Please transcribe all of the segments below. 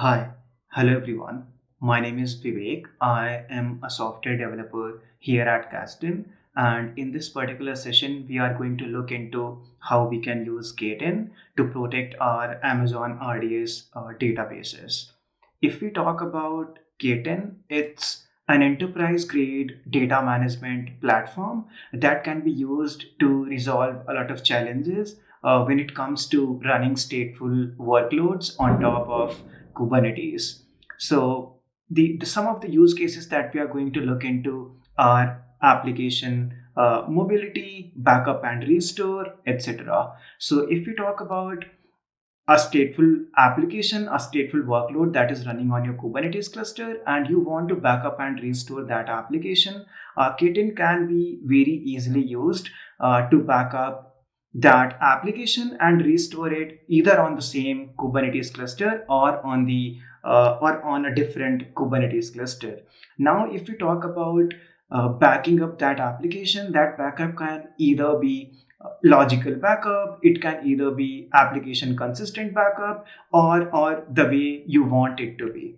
Hi, hello everyone. My name is Vivek. I am a software developer here at Kasten, and in this particular session, we are going to look into how we can use K10 to protect our Amazon RDS databases. If we talk about K10, it's an enterprise grade data management platform that can be used to resolve a lot of challenges when it comes to running stateful workloads on top of Kubernetes. So some of the use cases that we are going to look into are application mobility, backup and restore, etc. So if we talk about a stateful application, a stateful workload that is running on your Kubernetes cluster, and you want to backup and restore that application, K10 can be very easily used to back up that application and restore it either on the same Kubernetes cluster or on a different Kubernetes cluster. Now, if we talk about backing up that backup can either be logical backup, it can either be application consistent backup, or the way you want it to be.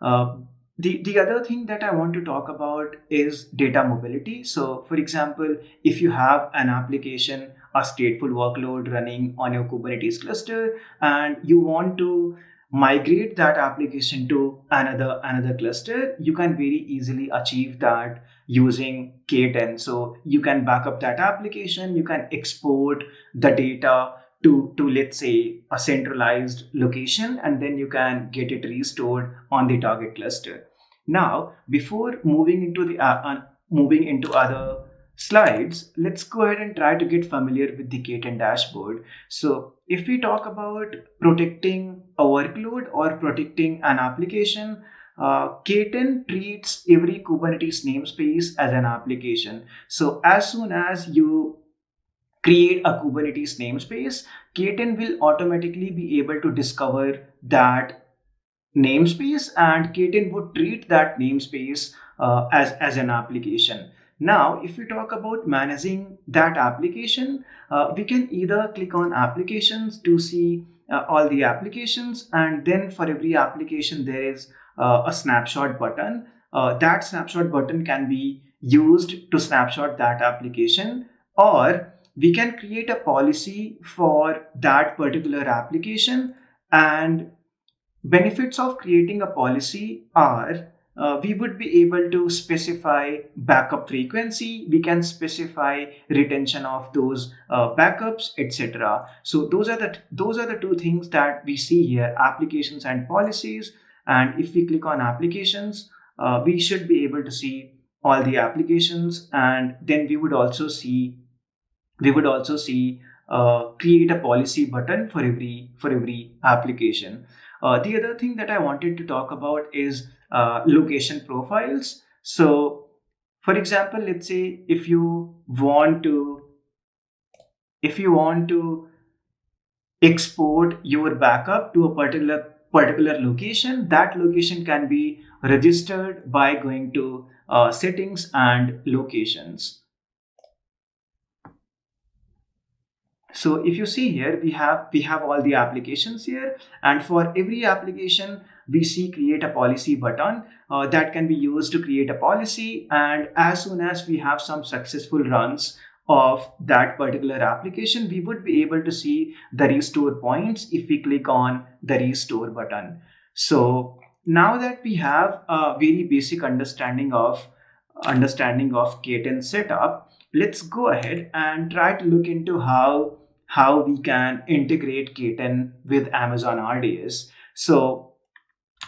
uh, the other thing that I want to talk about is data mobility. So for example, if you have an application, a stateful workload running on your Kubernetes cluster, and you want to migrate that application to another cluster, you can very easily achieve that using K10. So you can back up that application, you can export the data to let's say a centralized location, and then you can get it restored on the target cluster. Now, before moving into other slides, let's go ahead and try to get familiar with the K10 dashboard. So if we talk about protecting a workload or protecting an application, K10 treats every Kubernetes namespace as an application. So as soon as you create a Kubernetes namespace, K10 will automatically be able to discover that namespace, and K10 would treat that namespace as an application. Now, if we talk about managing that application, we can either click on applications to see all the applications, and then for every application, there is a snapshot button. That snapshot button can be used to snapshot that application, or we can create a policy for that particular application. And benefits of creating a policy are we would be able to specify backup frequency, we can specify retention of those backups, etc. So those are the two things that we see here, applications and policies. And if we click on applications, we should be able to see all the applications, and then we would also see create a policy button for every application. The other thing that I wanted to talk about is location profiles. So for example, let's say if you want to export your backup to a particular location, that location can be registered by going to settings and locations. So if you see here, we have all the applications here, and for every application we see create a policy button that can be used to create a policy. And as soon as we have some successful runs of that particular application, we would be able to see the restore points if we click on the restore button. So now that we have a very basic understanding of K10 setup, let's go ahead and try to look into how we can integrate K10 with Amazon RDS. So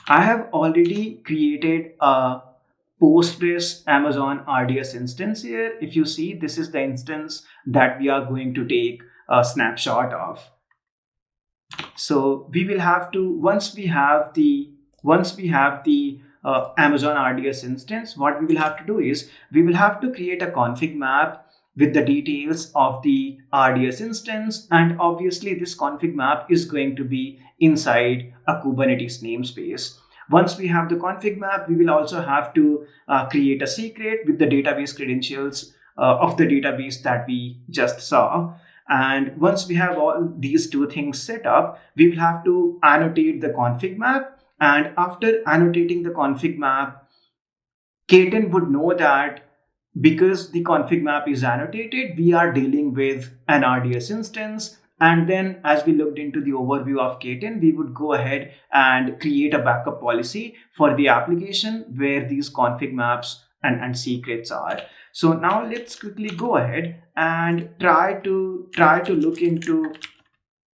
I have already created a Postgres Amazon RDS instance here. If you see, this is the instance that we are going to take a snapshot of. So we will have to, once we have the Amazon RDS instance, what we will have to do is we will have to create a config map with the details of the RDS instance. And obviously this config map is going to be inside a Kubernetes namespace. Once we have the config map, we will also have to create a secret with the database credentials of the database that we just saw. And once we have all these two things set up, we will have to annotate the config map. And after annotating the config map, K10 would know that because the config map is annotated, we are dealing with an RDS instance. And then as we looked into the overview of K10, we would go ahead and create a backup policy for the application where these config maps and secrets are. So now let's quickly go ahead and try to look into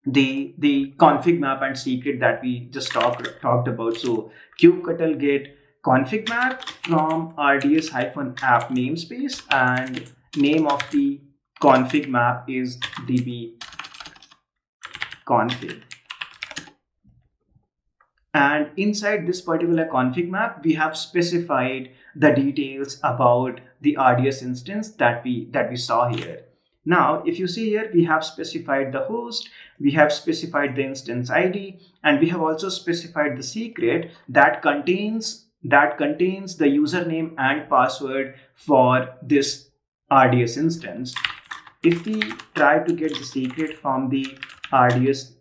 the config map and secret that we just talked about. So kubectl get config map from rds-app namespace, and name of the config map is db config. And inside this particular config map, we have specified the details about the RDS instance that we saw here. Now, if you see here, we have specified the host, we have specified the instance ID, and we have also specified the secret that contains the username and password for this RDS instance. If we try to get the secret from the RDS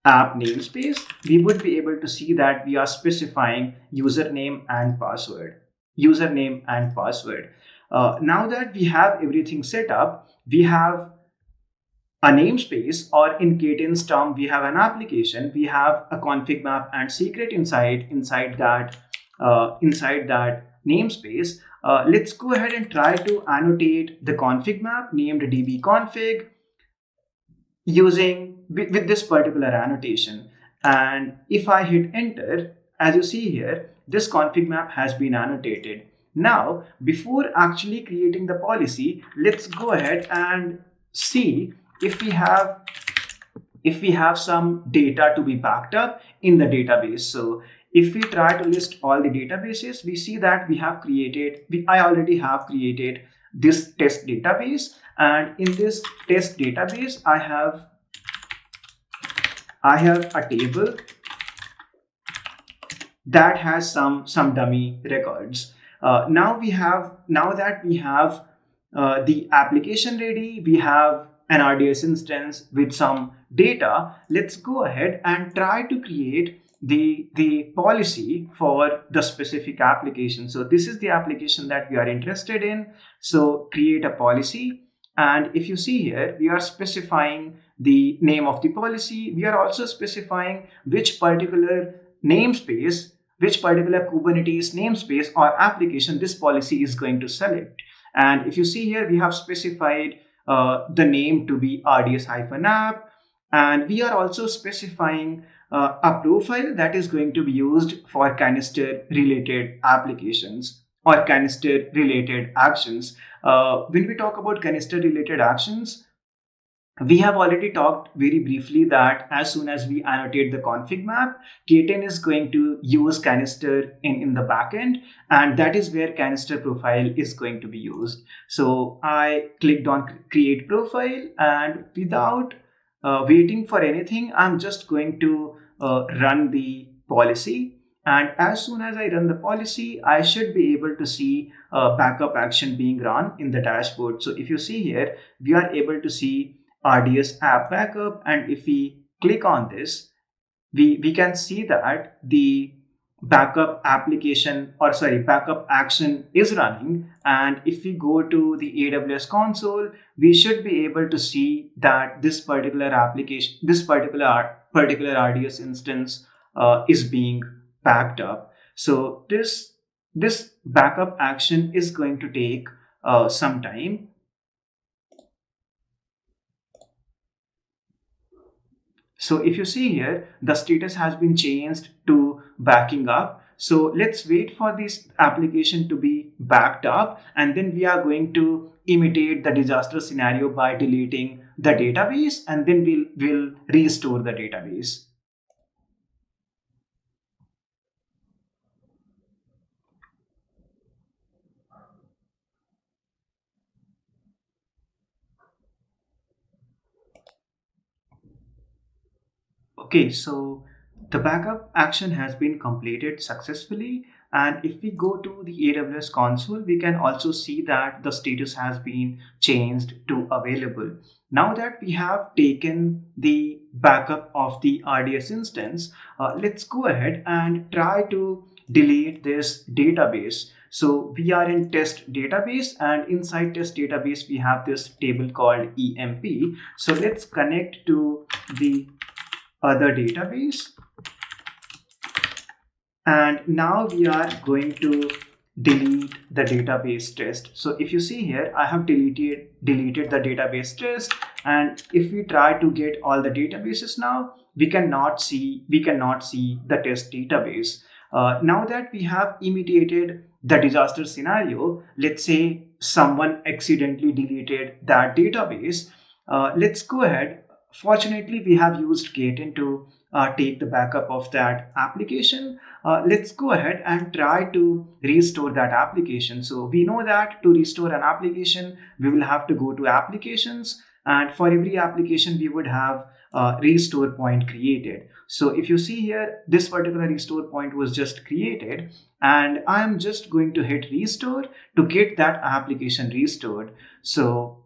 app namespace, we would be able to see that we are specifying username and password. Now that we have everything set up, we have a namespace, or in K10's term, we have an application. We have a config map and secret inside that namespace. Let's go ahead and try to annotate the config map named dbconfig using with this particular annotation. And if I hit enter, as you see here, this config map has been annotated. Now, before actually creating the policy, let's go ahead and see if we have some data to be backed up in the database. So if we try to list all the databases, we see that I already have created this test database, and in this test database I have a table that has some dummy records. Now that we have the application ready, we have an RDS instance with some data. Let's go ahead and try to create the policy for the specific application. So this is the application that we are interested in. So create a policy. And if you see here, we are specifying the name of the policy. We are also specifying which particular Kubernetes namespace or application this policy is going to select. And if you see here, we have specified the name to be RDS-app, and we are also specifying a profile that is going to be used for canister related applications or canister related actions. When we talk about canister related actions, we have already talked very briefly that as soon as we annotate the config map, K10 is going to use canister in the backend, and that is where canister profile is going to be used. So I clicked on create profile, and without waiting for anything, I'm just going to run the policy. And as soon as I run the policy, I should be able to see backup action being run in the dashboard. So if you see here, we are able to see RDS app backup, and if we click on this, we can see that the backup action is running. And if we go to the AWS console, we should be able to see that this particular RDS instance is being backed up. So this backup action is going to take some time. So if you see here, the status has been changed to backing up. So let's wait for this application to be backed up, and then we are going to imitate the disaster scenario by deleting the database, and then we'll restore the database. Okay, so the backup action has been completed successfully. And if we go to the AWS console, we can also see that the status has been changed to available. Now that we have taken the backup of the RDS instance, let's go ahead and try to delete this database. So we are in test database, and inside test database we have this table called EMP. So let's connect to the other database, and now we are going to delete the database test. So if you see here, I have deleted the database test, and if we try to get all the databases now, we cannot see the test database. Now that we have immediated the disaster scenario, let's say someone accidentally deleted that database. Let's go ahead. Fortunately, we have used K10 to take the backup of that application. Let's go ahead and try to restore that application. So we know that to restore an application, we will have to go to applications, and for every application, we would have a restore point created. So if you see here, this particular restore point was just created, and I am just going to hit restore to get that application restored. So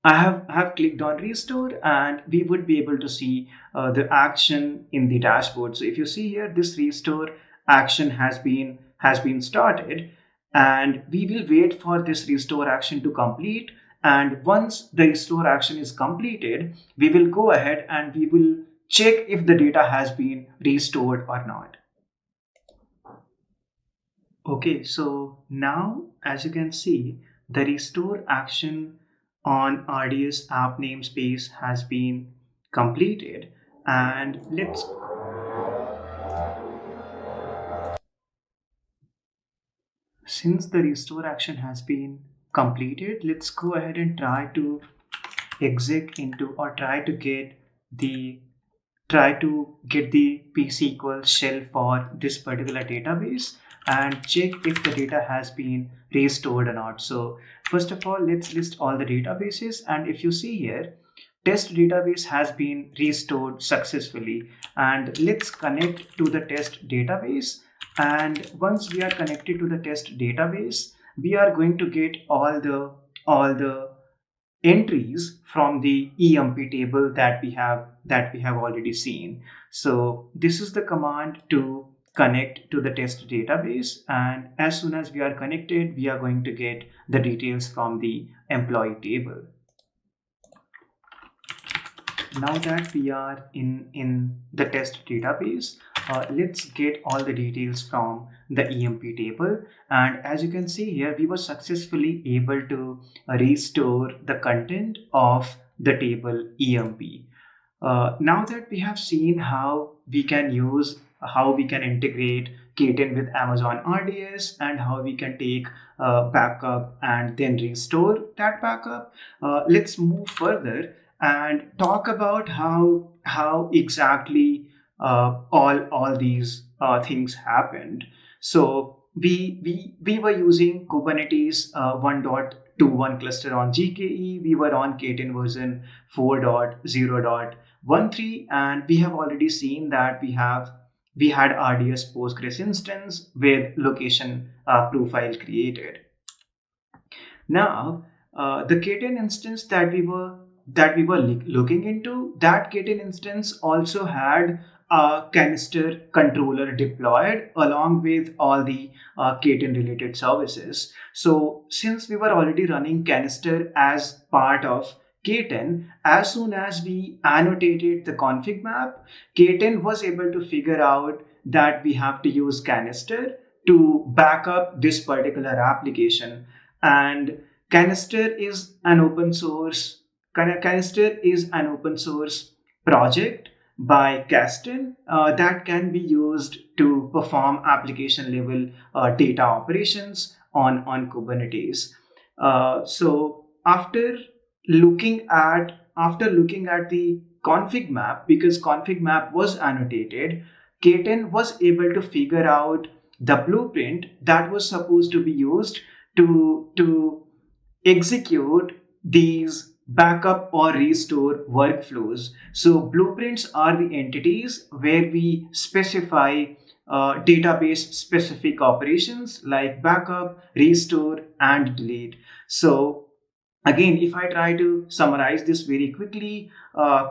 I have clicked on restore, and we would be able to see the action in the dashboard. So if you see here, this restore action has been started, and we will wait for this restore action to complete. And once the restore action is completed, we will go ahead and we will check if the data has been restored or not. Okay, so now as you can see, the restore action on RDS app namespace has been completed, and since the restore action has been completed, let's go ahead and try to exec into, or try to get the PC equals shell for this particular database and check if the data has been restored or not. So first of all, let's list all the databases, and if you see here, test database has been restored successfully, and let's connect to the test database. And once we are connected to the test database, we are going to get all the entries from the EMP table that we have already seen. So this is the command to connect to the test database, and as soon as we are connected, we are going to get the details from the employee table. Now that we are in the test database, let's get all the details from the EMP table. And as you can see here, we were successfully able to restore the content of the table EMP. Now that we have seen how we can integrate K10 with Amazon RDS, and how we can take backup and then restore that backup, let's move further and talk about how exactly all these things happened. So we were using Kubernetes 1.21 cluster on GKE. We were on K10 version 4.0.13, and we have already seen that we had RDS Postgres instance with location profile created. Now the K10 instance that we were looking into, that K10 instance also had a canister controller deployed along with all the K10 related services. So since we were already running canister as part of K10, as soon as we annotated the config map, K10 was able to figure out that we have to use canister to back up this particular application. And Canister is an open source project by Kasten that can be used to perform application level data operations on Kubernetes. So after looking at the config map, because config map was annotated, K10 was able to figure out the blueprint that was supposed to be used to execute these backup or restore workflows. So blueprints are the entities where we specify database specific operations like backup, restore, and delete. So again, if I try to summarize this very quickly,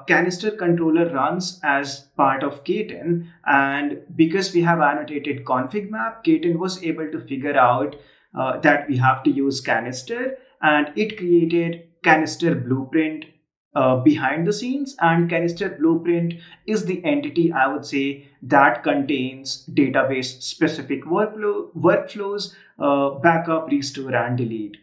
canister controller runs as part of K10, and because we have annotated config map, K10 was able to figure out that we have to use canister, and it created canister blueprint behind the scenes. And canister blueprint is the entity, I would say, that contains database specific workflows, backup, restore, and delete.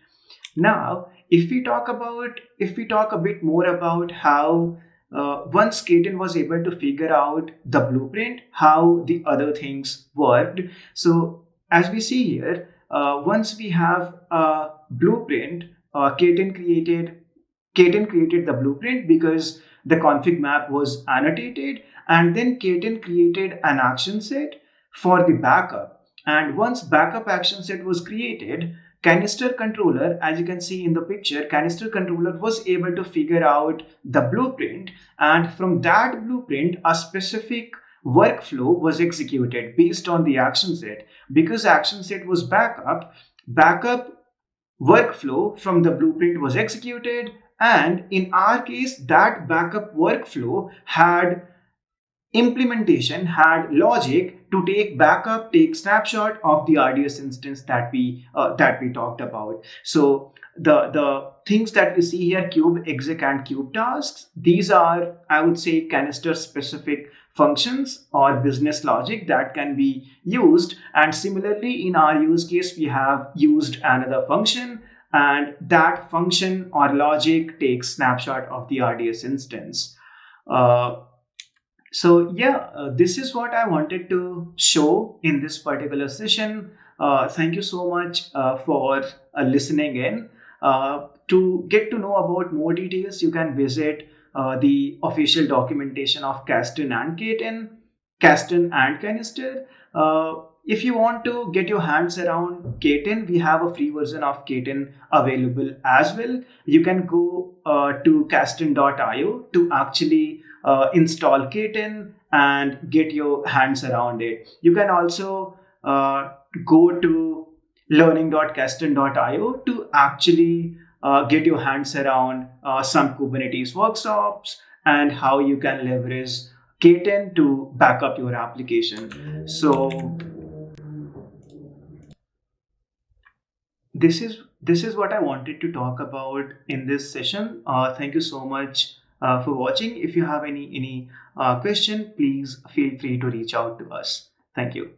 Now, if we talk a bit more about how once Katen was able to figure out the blueprint, how the other things worked. So as we see here, once we have a blueprint, Katen created the blueprint because the config map was annotated, and then Katen created an action set for the backup. And once backup action set was created, canister controller, as you can see in the picture, canister controller was able to figure out the blueprint, and from that blueprint a specific workflow was executed based on the action set. Because action set was backup workflow from the blueprint was executed, and in our case that backup workflow had implementation, had logic to take backup, take snapshot of the RDS instance that we talked about. So the things that we see here, kube exec and kube tasks, these are, I would say, canister specific functions or business logic that can be used. And similarly, in our use case, we have used another function, and that function or logic takes snapshot of the RDS instance. This is what I wanted to show in this particular session. Thank you so much for listening in. To get to know about more details, you can visit the official documentation of Kasten and K10, Kasten and Canister. If you want to get your hands around K10, we have a free version of K10 available as well. You can go to kasten.io to actually install K10 and get your hands around it. You can also go to learning.kasten.io to actually get your hands around some Kubernetes workshops and how you can leverage K10 to back up your application. So this is what I wanted to talk about in this session. Thank you so much for watching. If you have any question, please feel free to reach out to us. Thank you.